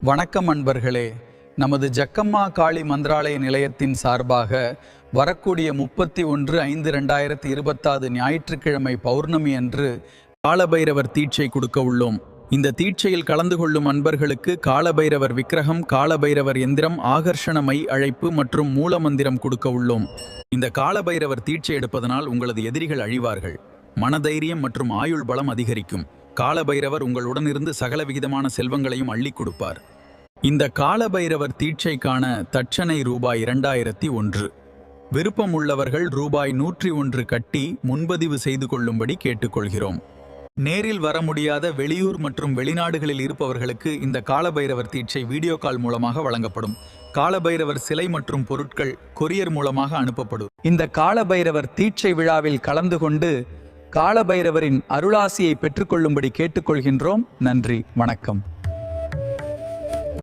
வணக்கம் அன்பர்களே. நமது ஜக்கம்மா காளி மந்திராலய நிலையத்தின் சார்பாக வரக்கூடிய 31/5/2026 ஞாயிற்றுக்கிழமை பௌர்ணமி அன்று காலபைரவர் தீட்சை கொடுக்க உள்ளோம். இந்த தீட்சையில் கலந்து கொள்ளும் அன்பர்களுக்கு காலபைரவர் விக்கிரகம், காலபைரவர் எந்திரம், ஆகர்ஷண மை அழைப்பு மற்றும் மூலமந்திரம் கொடுக்க உள்ளோம். இந்த காலபைரவர் தீட்சை எடுப்பதனால் உங்களது எதிரிகள் அழிவார்கள், மனதைரியம் மற்றும் ஆயுள் பலம் அதிகரிக்கும். காலபைரவர் உங்களுடன் இருந்து சகல விகிதமான செல்வங்களையும் அள்ளி கொடுப்பார். இந்த காலபைரவர் தீட்சைக்கான தட்சணை ரூபாய் 2001. விருப்பம் உள்ளவர்கள் ரூபாய் 101 கட்டி முன்பதிவு செய்து கொள்ளும்படி கேட்டுக்கொள்கிறோம். நேரில் வர முடியாத வெளியூர் மற்றும் வெளிநாடுகளில் இருப்பவர்களுக்கு இந்த காலபைரவர் தீட்சை வீடியோ கால் மூலமாக வழங்கப்படும். காலபைரவர் சிலை மற்றும் பொருட்கள் கொரியர் மூலமாக அனுப்பப்படும். இந்த காலபைரவர் தீட்சை விழாவில் கலந்து கொண்டு காலபைரவரின் அருளாசியை பெற்றுக்கொள்ளும்படி கேட்டுக்கொள்கின்றோம். நன்றி, வணக்கம்.